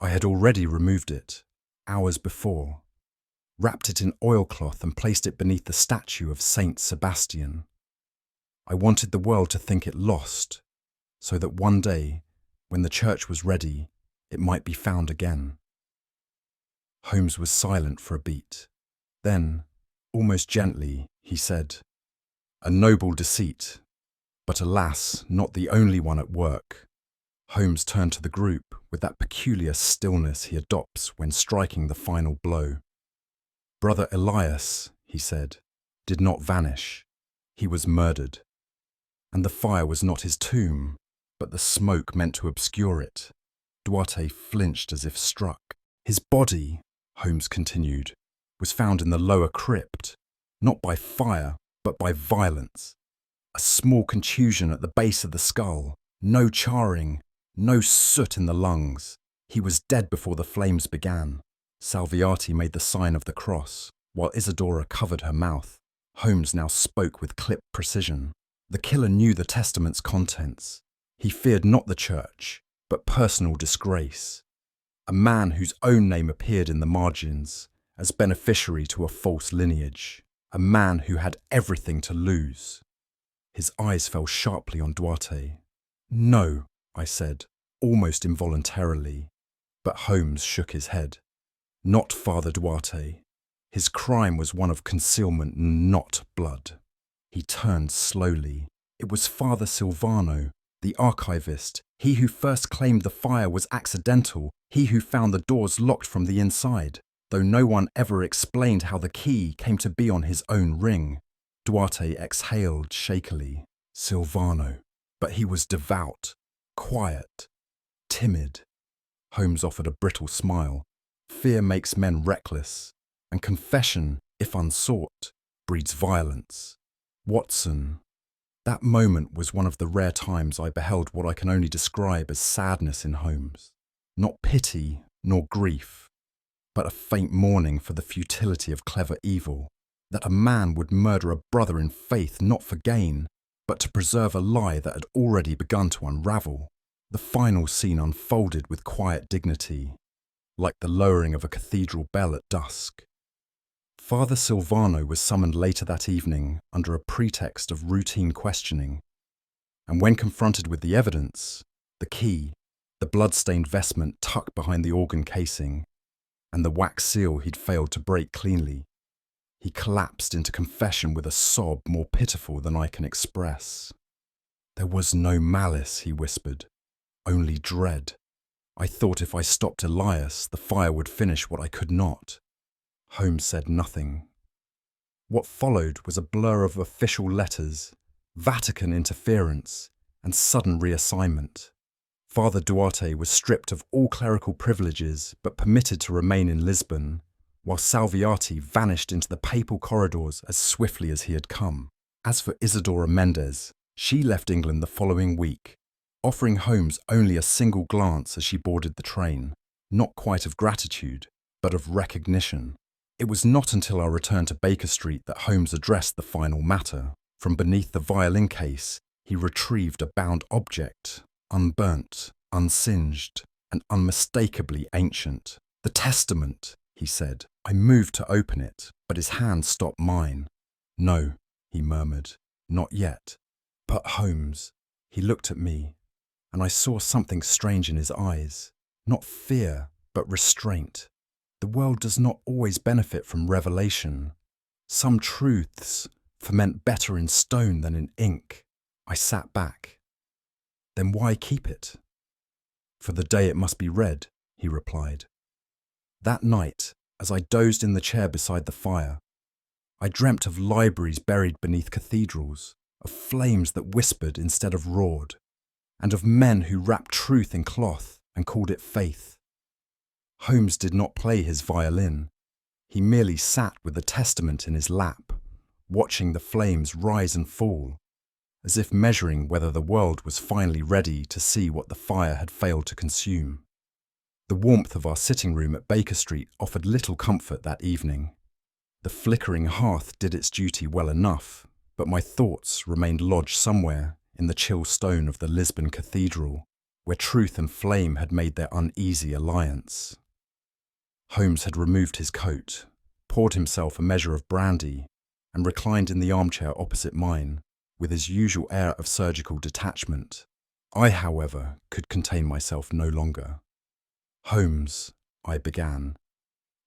I had already removed it, hours before, wrapped it in oilcloth and placed it beneath the statue of Saint Sebastian. I wanted the world to think it lost, so that one day, when the church was ready, it might be found again. Holmes was silent for a beat. Then, almost gently, he said, "A noble deceit, but alas, not the only one at work." Holmes turned to the group with that peculiar stillness he adopts when striking the final blow. "Brother Elias," he said, "did not vanish. He was murdered. And the fire was not his tomb, but the smoke meant to obscure it." Dwarte flinched as if struck. "His body," Holmes continued, "was found in the lower crypt, not by fire, but by violence. A small contusion at the base of the skull, no charring, no soot in the lungs. He was dead before the flames began." Salviati made the sign of the cross, while Isidora covered her mouth. Holmes now spoke with clipped precision. The killer knew the testament's contents. He feared not the church, but personal disgrace. A man whose own name appeared in the margins as beneficiary to a false lineage. A man who had everything to lose. His eyes fell sharply on Dwarte. "No," I said, almost involuntarily, but Holmes shook his head. "Not Father Dwarte. His crime was one of concealment, not blood." He turned slowly. It was Father Silvano, the archivist, he who first claimed the fire was accidental, he who found the doors locked from the inside, though no one ever explained how the key came to be on his own ring. Dwarte exhaled shakily. Silvano. But he was devout, quiet, timid. Holmes offered a brittle smile. Fear makes men reckless, and confession, if unsought, breeds violence. Watson. That moment was one of the rare times I beheld what I can only describe as sadness in Holmes. Not pity, nor grief, but a faint mourning for the futility of clever evil. That a man would murder a brother in faith not for gain, but to preserve a lie that had already begun to unravel. The final scene unfolded with quiet dignity, like the lowering of a cathedral bell at dusk. Father Silvano was summoned later that evening under a pretext of routine questioning, and when confronted with the evidence, the key, the blood-stained vestment tucked behind the organ casing, and the wax seal he'd failed to break cleanly, he collapsed into confession with a sob more pitiful than I can express. "There was no malice," he whispered, "only dread. I thought if I stopped Elias, the fire would finish what I could not." Holmes said nothing. What followed was a blur of official letters, Vatican interference, and sudden reassignment. Father Dwarte was stripped of all clerical privileges but permitted to remain in Lisbon, while Salviati vanished into the papal corridors as swiftly as he had come. As for Isidora Mendes, she left England the following week, offering Holmes only a single glance as she boarded the train, not quite of gratitude, but of recognition. It was not until our return to Baker Street that Holmes addressed the final matter. From beneath the violin case, he retrieved a bound object, unburnt, unsinged, and unmistakably ancient. "The testament," he said. I moved to open it, but his hand stopped mine. "No," he murmured, "not yet." "But Holmes," he looked at me, and I saw something strange in his eyes. Not fear, but restraint. The world does not always benefit from revelation. Some truths ferment better in stone than in ink. I sat back. "Then why keep it?" "For the day it must be read," he replied. That night, as I dozed in the chair beside the fire, I dreamt of libraries buried beneath cathedrals, of flames that whispered instead of roared, and of men who wrapped truth in cloth and called it faith. Holmes did not play his violin. He merely sat with the Testament in his lap, watching the flames rise and fall, as if measuring whether the world was finally ready to see what the fire had failed to consume. The warmth of our sitting room at Baker Street offered little comfort that evening. The flickering hearth did its duty well enough, but my thoughts remained lodged somewhere in the chill stone of the Lisbon Cathedral, where truth and flame had made their uneasy alliance. Holmes had removed his coat, poured himself a measure of brandy, and reclined in the armchair opposite mine, with his usual air of surgical detachment. I, however, could contain myself no longer. "Holmes," I began,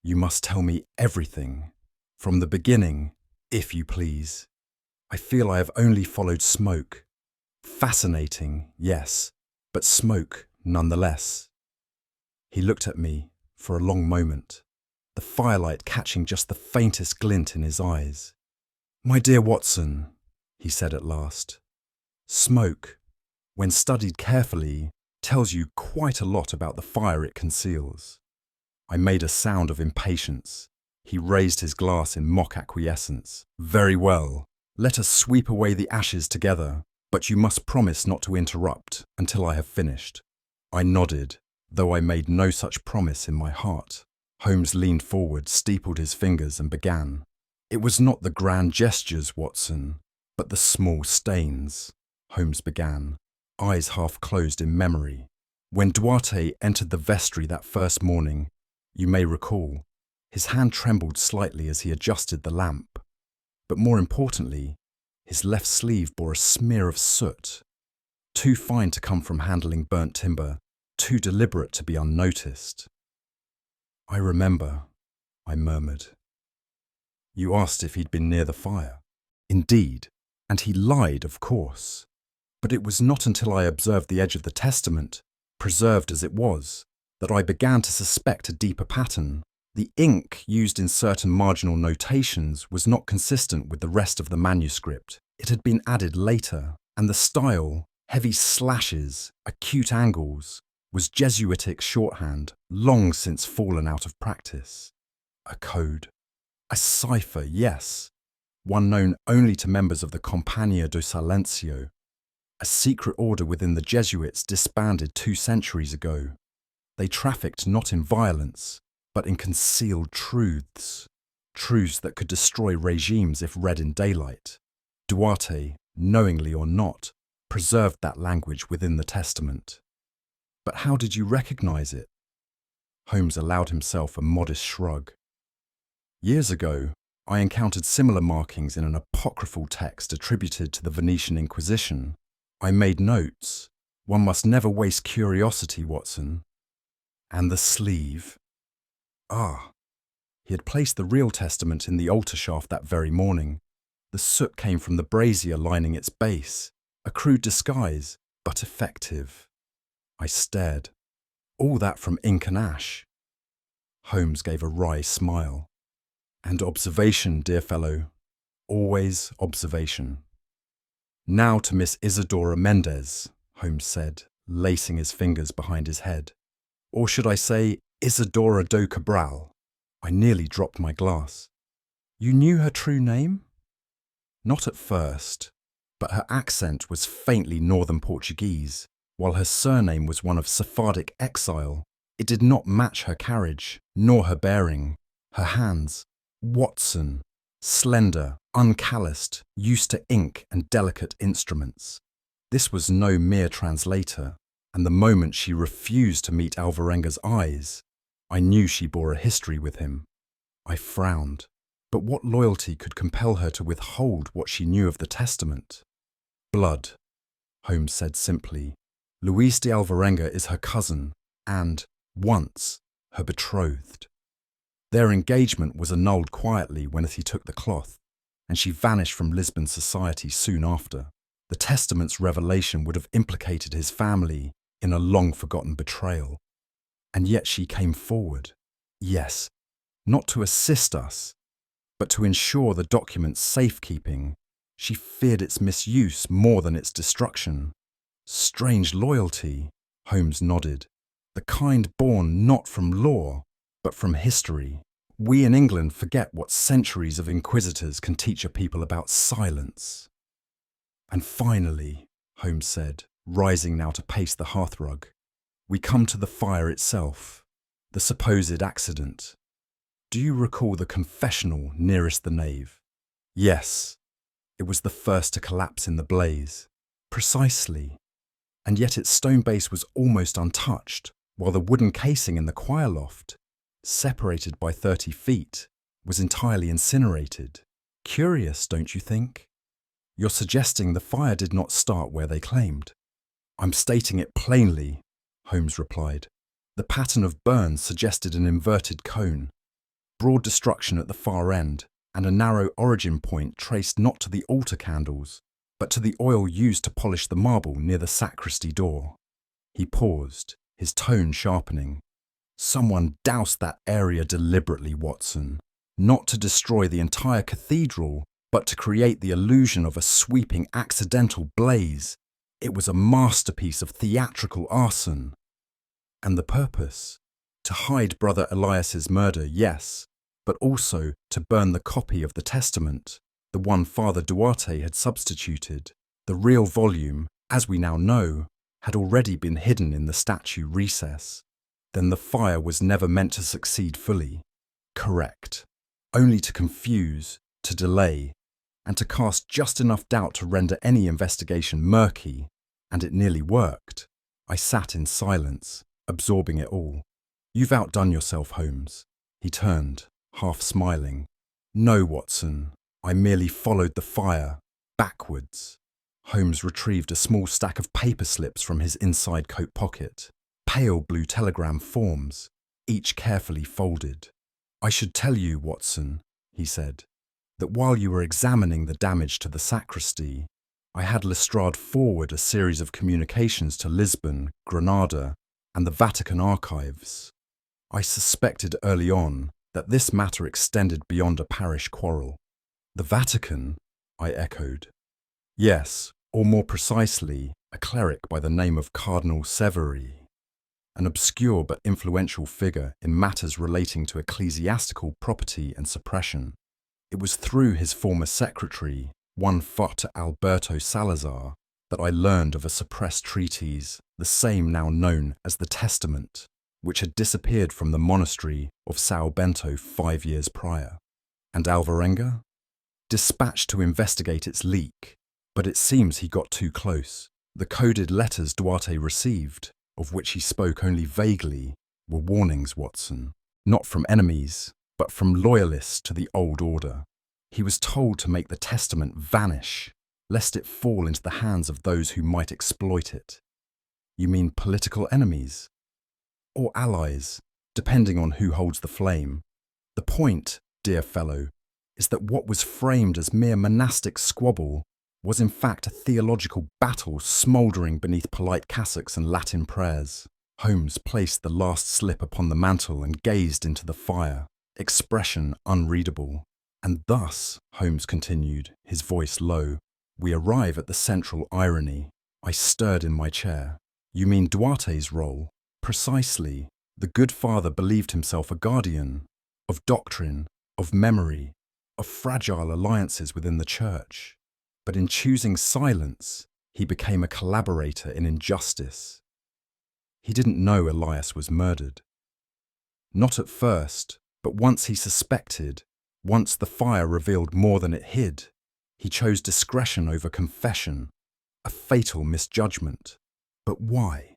"you must tell me everything, from the beginning, if you please. I feel I have only followed smoke. Fascinating, yes, but smoke nonetheless." He looked at me for a long moment, the firelight catching just the faintest glint in his eyes. "My dear Watson," he said at last, "smoke, when studied carefully, tells you quite a lot about the fire it conceals." I made a sound of impatience. He raised his glass in mock acquiescence. "Very well, let us sweep away the ashes together, but you must promise not to interrupt until I have finished." I nodded, though I made no such promise in my heart. Holmes leaned forward, steepled his fingers, and began. "It was not the grand gestures, Watson, but the small stains," Holmes began, eyes half closed in memory. "When Dwarte entered the vestry that first morning, you may recall, his hand trembled slightly as he adjusted the lamp. But more importantly, his left sleeve bore a smear of soot, too fine to come from handling burnt timber, too deliberate to be unnoticed." "I remember," I murmured. "You asked if he'd been near the fire." "Indeed, and he lied, of course. But it was not until I observed the edge of the Testament, preserved as it was, that I began to suspect a deeper pattern. The ink used in certain marginal notations was not consistent with the rest of the manuscript. It had been added later, and the style, heavy slashes, acute angles, was Jesuitic shorthand, long since fallen out of practice. A code. A cipher, yes, one known only to members of the Compagnia do Silencio, a secret order within the Jesuits disbanded 2 centuries ago. They trafficked not in violence, but in concealed truths, truths that could destroy regimes if read in daylight. Dwarte, knowingly or not, preserved that language within the Testament. But how did you recognize it? Holmes allowed himself a modest shrug. Years ago, I encountered similar markings in an apocryphal text attributed to the Venetian Inquisition. I made notes. One must never waste curiosity, Watson. And the sleeve. Ah, he had placed the real Testament in the altar shaft that very morning. The soot came from the brazier lining its base, a crude disguise, but effective. I stared. All that from ink and ash. Holmes gave a wry smile. "And observation, dear fellow. Always observation." "Now to Miss Isidora Mendez," Holmes said, lacing his fingers behind his head. "Or should I say Isidora do Cabral?" I nearly dropped my glass. "You knew her true name?" "Not at first, but her accent was faintly northern Portuguese, while her surname was one of Sephardic exile. It did not match her carriage, nor her bearing. Her hands, Watson, slender, uncalloused, used to ink and delicate instruments. This was no mere translator, and the moment she refused to meet Alvarenga's eyes, I knew she bore a history with him. I frowned. But what loyalty could compel her to withhold what she knew of the Testament? "Blood," Holmes said simply. "Luis de Alvarenga is her cousin, and, once, her betrothed. Their engagement was annulled quietly when he took the cloth, and she vanished from Lisbon society soon after. The Testament's revelation would have implicated his family in a long-forgotten betrayal. And yet she came forward. Yes, not to assist us, but to ensure the document's safekeeping. She feared its misuse more than its destruction. Strange loyalty, Holmes nodded. The kind born not from law, but from history. We in England forget what centuries of inquisitors can teach a people about silence. And finally, Holmes said, rising now to pace the hearthrug, we come to the fire itself, the supposed accident. Do you recall the confessional nearest the nave? Yes, it was the first to collapse in the blaze. Precisely. And yet its stone base was almost untouched, while the wooden casing in the choir loft, separated by 30 feet, was entirely incinerated. Curious, don't you think? You're suggesting the fire did not start where they claimed. I'm stating it plainly, Holmes replied. The pattern of burns suggested an inverted cone, broad destruction at the far end, and a narrow origin point traced not to the altar candles, but to the oil used to polish the marble near the sacristy door. He paused, his tone sharpening. Someone doused that area deliberately, Watson, not to destroy the entire cathedral, but to create the illusion of a sweeping accidental blaze. It was a masterpiece of theatrical arson. And the purpose? To hide Brother Elias's murder, yes, but also to burn the copy of the testament, the one Father Dwarte had substituted. The real volume, as we now know, had already been hidden in the statue recess. Then the fire was never meant to succeed fully. Correct. Only to confuse, to delay, and to cast just enough doubt to render any investigation murky, and it nearly worked. I sat in silence, absorbing it all. You've outdone yourself, Holmes. He turned, half smiling. No, Watson, I merely followed the fire, backwards. Holmes retrieved a small stack of paper slips from his inside coat pocket, pale blue telegram forms, each carefully folded. I should tell you, Watson, he said, that while you were examining the damage to the sacristy, I had Lestrade forward a series of communications to Lisbon, Granada, and the Vatican archives. I suspected early on that this matter extended beyond a parish quarrel. The Vatican? I echoed. Yes, or more precisely, a cleric by the name of Cardinal Severi, an obscure but influential figure in matters relating to ecclesiastical property and suppression. It was through his former secretary, one Fr. Alberto Salazar, that I learned of a suppressed treatise, the same now known as the Testament, which had disappeared from the monastery of Sao Bento 5 years prior. And Alvarenga? Dispatched to investigate its leak, but it seems he got too close. The coded letters Dwarte received, of which he spoke only vaguely, were warnings, Watson, not from enemies, but from loyalists to the old order. He was told to make the testament vanish, lest it fall into the hands of those who might exploit it. You mean political enemies? Or allies, depending on who holds the flame. The point, dear fellow, is that what was framed as mere monastic squabble was in fact a theological battle smouldering beneath polite cassocks and Latin prayers. Holmes placed the last slip upon the mantel and gazed into the fire, expression unreadable. And thus, Holmes continued, his voice low, we arrive at the central irony. I stirred in my chair. You mean Dwarte's role? Precisely. The good father believed himself a guardian of doctrine, of memory, of fragile alliances within the church. But in choosing silence, he became a collaborator in injustice. He didn't know Elias was murdered. Not at first, but once he suspected, once the fire revealed more than it hid, he chose discretion over confession, a fatal misjudgment. But why?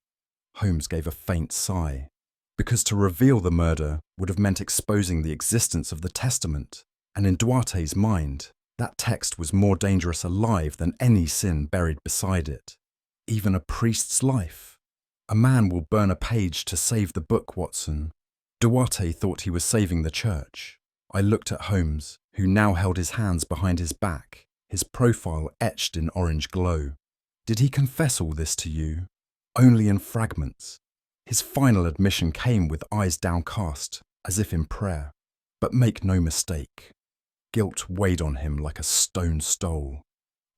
Holmes gave a faint sigh. Because to reveal the murder would have meant exposing the existence of the testament, and in Dwarte's mind, that text was more dangerous alive than any sin buried beside it. Even a priest's life. A man will burn a page to save the book, Watson. Dwarte thought he was saving the church. I looked at Holmes, who now held his hands behind his back, his profile etched in orange glow. Did he confess all this to you? Only in fragments. His final admission came with eyes downcast, as if in prayer. But make no mistake. Guilt weighed on him like a stone stole.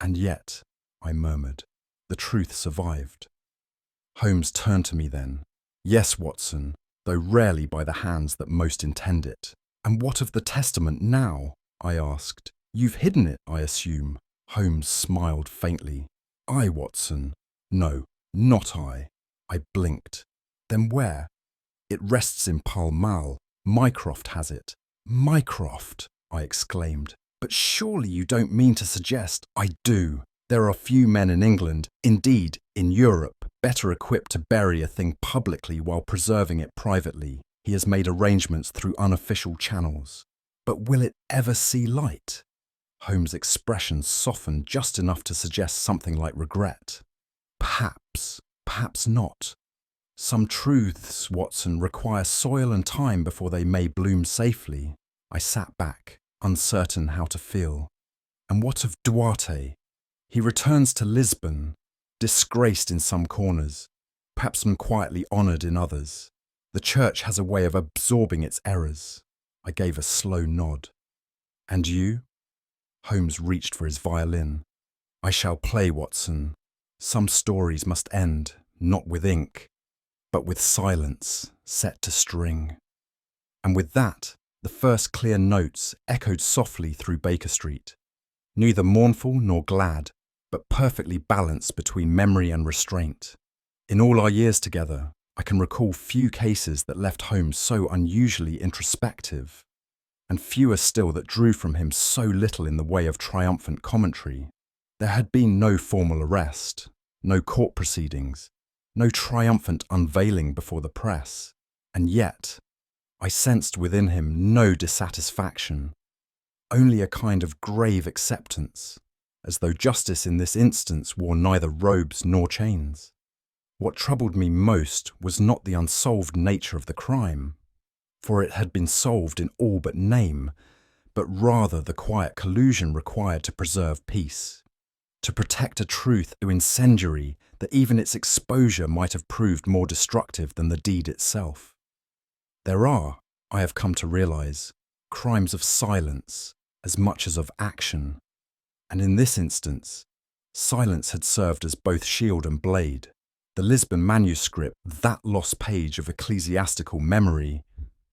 And yet, I murmured, the truth survived. Holmes turned to me then. Yes, Watson, though rarely by the hands that most intend it. And what of the testament now? I asked. You've hidden it, I assume. Holmes smiled faintly. I, Watson? No, not I. I blinked. Then where? It rests in Pall Mall. Mycroft has it. Mycroft, I exclaimed. But surely you don't mean to suggest— I do. There are few men in England, indeed in Europe, better equipped to bury a thing publicly while preserving it privately. He has made arrangements through unofficial channels. But will it ever see light? Holmes' expression softened just enough to suggest something like regret. Perhaps, perhaps not. Some truths, Watson, require soil and time before they may bloom safely. I sat back, uncertain how to feel. And what of Dwarte? He returns to Lisbon, disgraced in some corners, perhaps quietly honoured in others. The church has a way of absorbing its errors. I gave a slow nod. And you? Holmes reached for his violin. I shall play, Watson. Some stories must end, not with ink, but with silence set to string. And with that, the first clear notes echoed softly through Baker Street, neither mournful nor glad, but perfectly balanced between memory and restraint. In all our years together, I can recall few cases that left Holmes so unusually introspective, and fewer still that drew from him so little in the way of triumphant commentary. There had been no formal arrest, no court proceedings, no triumphant unveiling before the press, and yet I sensed within him no dissatisfaction, only a kind of grave acceptance, as though justice in this instance wore neither robes nor chains. What troubled me most was not the unsolved nature of the crime, for it had been solved in all but name, but rather the quiet collusion required to preserve peace, to protect a truth so incendiary that even its exposure might have proved more destructive than the deed itself. There are, I have come to realize, crimes of silence as much as of action, and in this instance, silence had served as both shield and blade. The Lisbon manuscript, that lost page of ecclesiastical memory,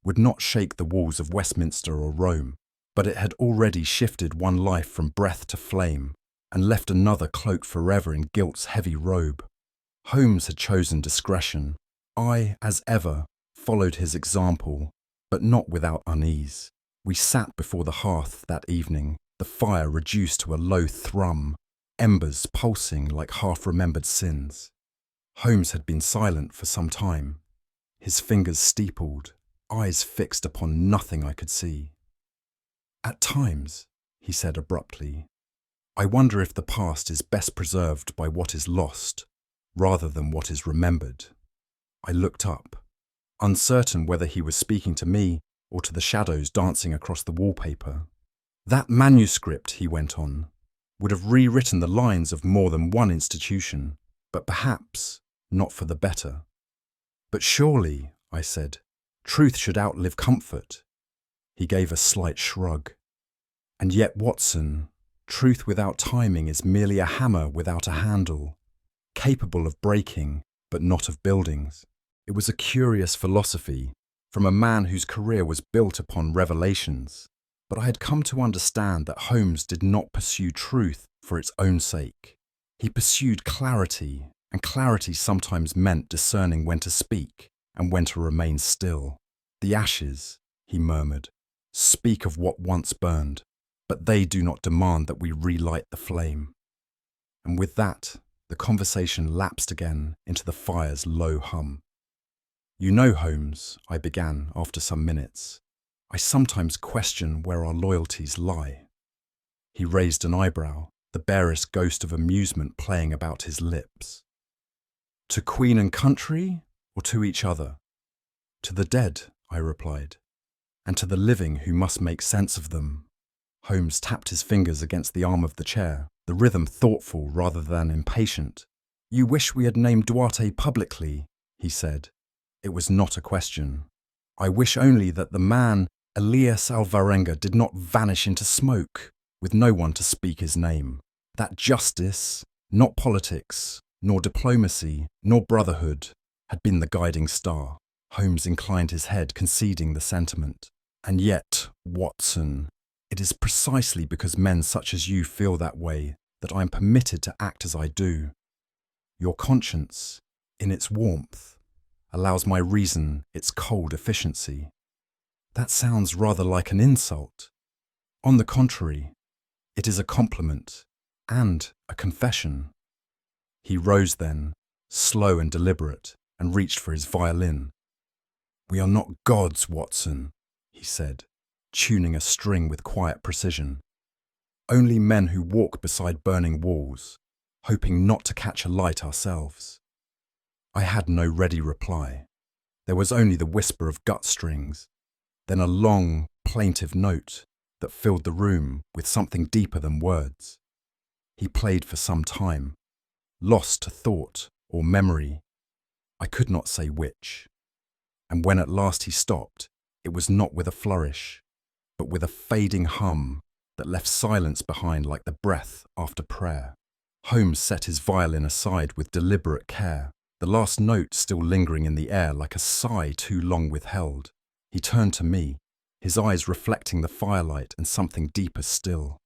would not shake the walls of Westminster or Rome, but it had already shifted one life from breath to flame, and left another cloaked forever in guilt's heavy robe. Holmes had chosen discretion. I, as ever, followed his example, but not without unease. We sat before the hearth that evening, the fire reduced to a low thrum, embers pulsing like half-remembered sins. Holmes had been silent for some time, his fingers steepled, eyes fixed upon nothing I could see. At times, he said abruptly, I wonder if the past is best preserved by what is lost, rather than what is remembered. I looked up, uncertain whether he was speaking to me or to the shadows dancing across the wallpaper. That manuscript, he went on, would have rewritten the lines of more than one institution, but perhaps not for the better. But surely, I said, truth should outlive comfort. He gave a slight shrug. And yet, Watson, truth without timing is merely a hammer without a handle, capable of breaking, but not of buildings. It was a curious philosophy from a man whose career was built upon revelations, but I had come to understand that Holmes did not pursue truth for its own sake. He pursued clarity, and clarity sometimes meant discerning when to speak and when to remain still. The ashes, he murmured, speak of what once burned, but they do not demand that we relight the flame. And with that, the conversation lapsed again into the fire's low hum. You know, Holmes, I began after some minutes, I sometimes question where our loyalties lie. He raised an eyebrow, the barest ghost of amusement playing about his lips. To Queen and country, or to each other? To the dead, I replied, and to the living who must make sense of them. Holmes tapped his fingers against the arm of the chair, the rhythm thoughtful rather than impatient. You wish we had named Dwarte publicly, he said. It was not a question. I wish only that the man, Elias Alvarenga, did not vanish into smoke, with no one to speak his name. That justice, not politics, nor diplomacy, nor brotherhood, had been the guiding star. Holmes inclined his head, conceding the sentiment. And yet, Watson, it is precisely because men such as you feel that way that I am permitted to act as I do. Your conscience, in its warmth, allows my reason its cold efficiency. That sounds rather like an insult. On the contrary, it is a compliment and a confession. He rose then, slow and deliberate, and reached for his violin. We are not gods, Watson, he said, tuning a string with quiet precision. Only men who walk beside burning walls, hoping not to catch a light ourselves. I had no ready reply. There was only the whisper of gut strings, then a long, plaintive note that filled the room with something deeper than words. He played for some time, lost to thought or memory. I could not say which. And when at last he stopped, it was not with a flourish, but with a fading hum that left silence behind like the breath after prayer. Holmes set his violin aside with deliberate care, the last note still lingering in the air like a sigh too long withheld. He turned to me, his eyes reflecting the firelight and something deeper still.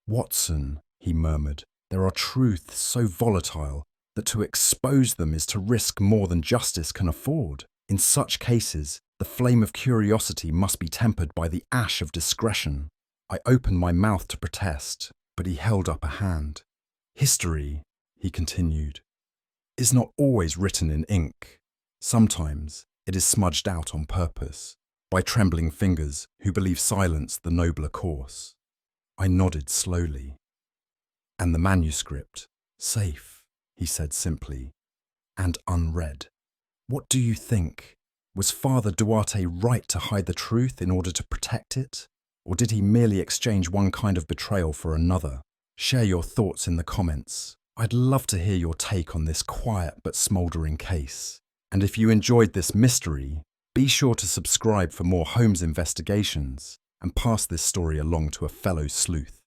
Watson, he murmured, there are truths so volatile that to expose them is to risk more than justice can afford. In such cases, the flame of curiosity must be tempered by the ash of discretion. I opened my mouth to protest, but he held up a hand. History, he continued, is not always written in ink. Sometimes it is smudged out on purpose, by trembling fingers who believe silence the nobler course. I nodded slowly. And the manuscript, safe, he said simply, and unread. What do you think? Was Father Dwarte right to hide the truth in order to protect it? Or did he merely exchange one kind of betrayal for another? Share your thoughts in the comments. I'd love to hear your take on this quiet but smouldering case. And if you enjoyed this mystery, be sure to subscribe for more Holmes investigations and pass this story along to a fellow sleuth.